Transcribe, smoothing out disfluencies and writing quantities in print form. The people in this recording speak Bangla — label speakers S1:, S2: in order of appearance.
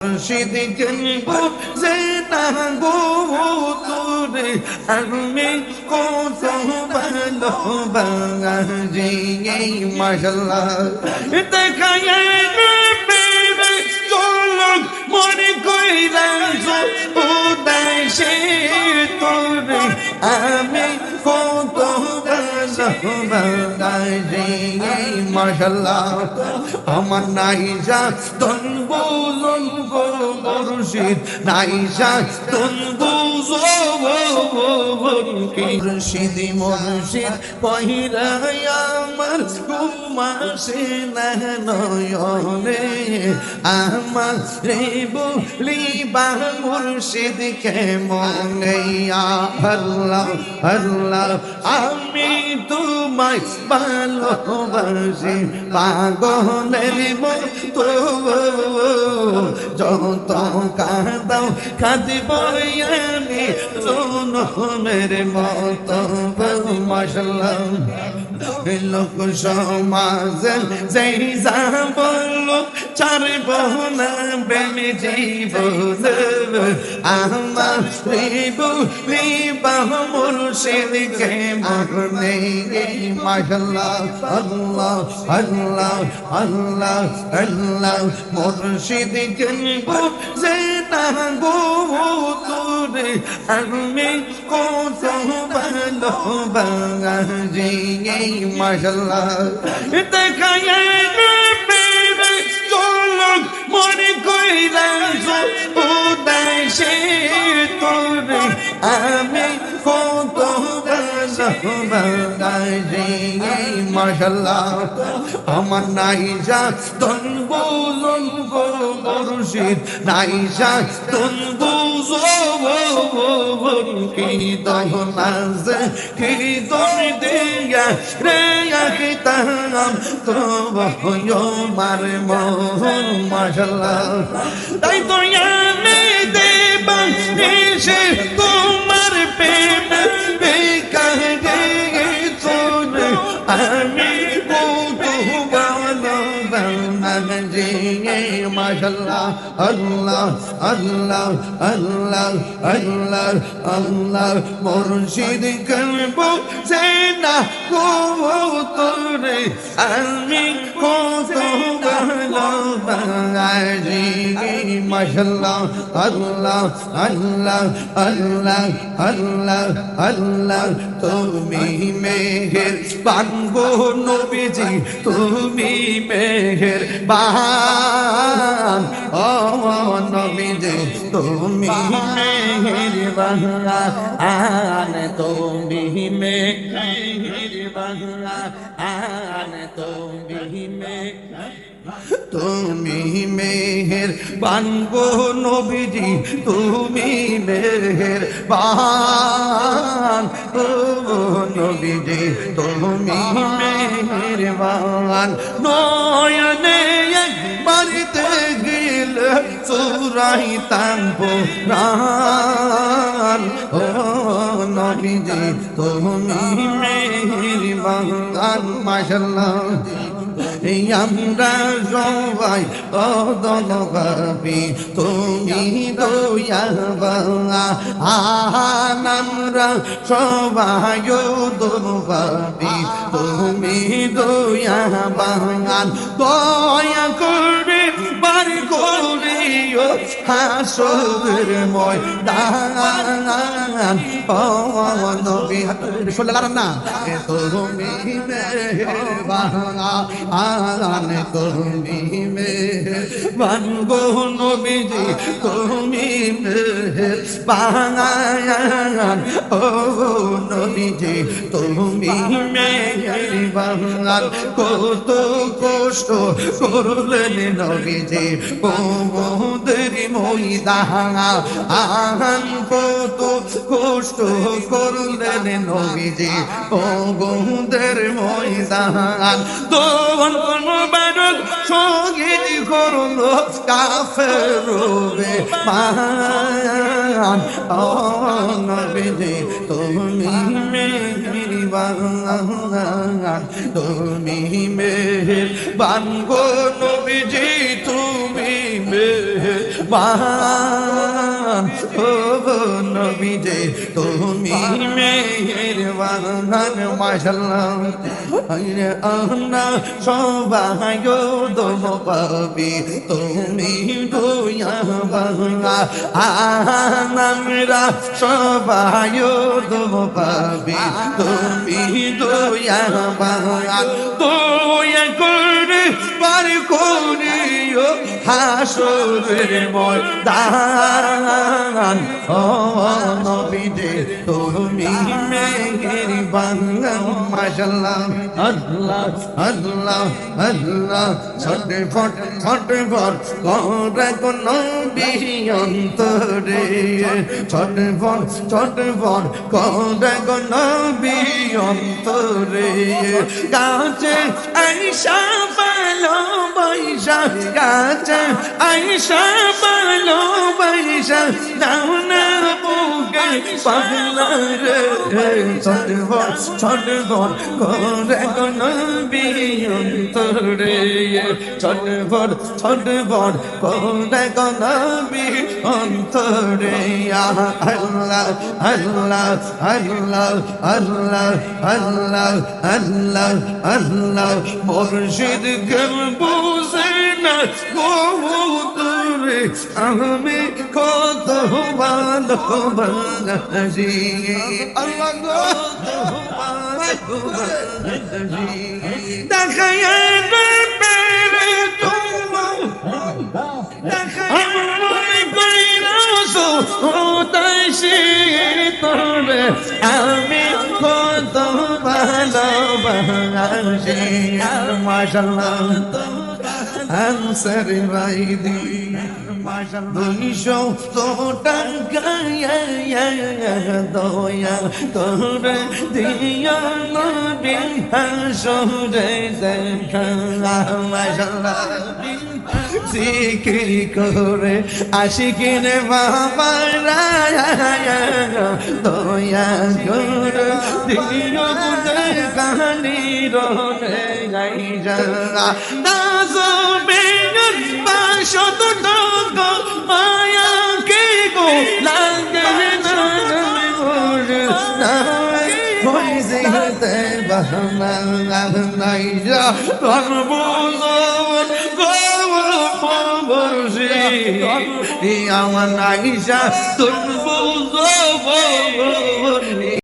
S1: মুর্শিদকে বুঝে না গো তোরে আমি কত ভালোবাসি মাশাআল্লাহ দেখায় প্রেমে চলক মনে কইরা উদাসে তোরে আমি কত ভালোবাসি মাশাআল্লাহ আমার নাইজা তন বুঝুন গো মুর্শিদ নাইজা তন বুঝুন কি মুর্শিদ মুর্শিদ পহিরা আমার ঘুমাসে না নয়নে আমার রে বলিবা মুর্শিদ কেমনে আল্লাহ আল্লাহ আমি তোমায় ভালোবাসি পাগলের মতো যত কাঁদাও কাঁদিব আমি সোনমের মতো মাশাআল্লাহ লোক সমাজ যেই যা বললো ছাড়ব না প্রেমে জীবন আমার বলিবা মুর্শিদকে মনে মাশাআল্লাহ আল্লাহ আল্লাহ আল্লাহ আল্লাহ মুর্শিদকে বুঝে না গো তোরে আমি কত ভালোবাসি মাশাআল্লাহ দেখায় প্রেমে চলক মনে কইরা উদাসে তোরে আমি কত ভালোবাসি মাশাআল্লাহ আমার নাইজা তন বুঝুন গো মুর্শিদ নাইজা তন বুঝুন কি দহনাজ কি দিয়া রে আখিতাম তো মার মোহন মাশাআল্লাহ তাই তো আমি দেবা এসে তোমার প্রেম বেকারে তোরে আমি কত ভালোবাসি মাশাআল্লাহ আল্লাহ আল্লাহ আল্লাহ আল্লাহ আল্লাহ মুর্শিদ করবো সে না গো তোরে আমি কত ভালোবাসি মাশাআল্লাহ আল্লাহ আল্লাহ আল্লাহ আল্লাহ আল্লাহ তুমি মেহের বানগো নবীজি তুমি মেহের বান ও নবীজি তুমি মেহের বান তুমি মেহের বান তুমি মেহের বানগো নবীজি তুমি মেহের বান ও নবীজি তুমি মেহের বান নয়নে একবার দেখলে চুরাইতাম প্রাণ ও নবীজি তুমি মেহের বান মাশাআল্লাহ আমরা সবাই অদনভাবি তুমি দয়াবান আমরা সবাই অদনভাবি তুমি দয়াবান দয়া করে বাড়ি করিও হাসরের ময়দান নবী শুনলেন না তুমি মেহেরবান তুমি মেহেরবান গো নবীজি তুমি মেহেরবান ও নবীজি তুমি মেহেরবান কত কষ্ট করলেন নবীজি বহুদের ময়দান কত কষ্ট করলেন নবীজি বহুদের ময়দান দোয়ান মুবারক শহীদ করল কাফের মান ও নবীজি তুমি মেহেরবান তুমি মেহেরবান গো নবীজি তুমি বান ও নবীজি তুমি মেহেরবান মাশাআল্লাহ আইরে আনা সবাই দম পাবি তুমি দয়াবান আমরা সবাই দম পাবি তুমি দয়াবান দয়া করে পার করিও হাসরের ময়দান ও নবীজি তুমি মেহেরবান মাশাআল্লাহ আল্লাহ আল্লাহ আল্লাহ ছটফট ছটফট করে কোন নবী অন্তরে ছটফট ছটফট করে কোন নবী অন্তরে কাছে আইসা ভালোবাসা কাছে আইসা ভালোবাসা দাও না বুকে পাগলা রে ছটফট ছটফট করে কোন নবী অন্তরে ছটফট ছটফট করে কোন নবী অন্তরে আল্লাহ আল্লাহ আল্লাহ আল্লাহ আল্লাহ আল্লাহ আল্লাহ মুর্শিদ গল বুঝে না গোতরে আমি কত ভালোবাসি আল্লাহ গো দেখায় পেরে তোমার তোরে আমি কত ভালোবাসি মাশাআল্লাহ আনসার ভাইদি মাশাআল্লাহ 200 টাকা দয়া তোরে দিও নবী হাসরে দেখা মাশাআল্লাহ জিকির করে আশিকিন বাবা দয়া করে দিও কাহানি রনে যাই যা নাজবে বাশত গো মায়া কে গো লাগে না না হই জিহতে বাহনা নাই যা রবুজন গো বর্ষি আমার নাইসা তুলবো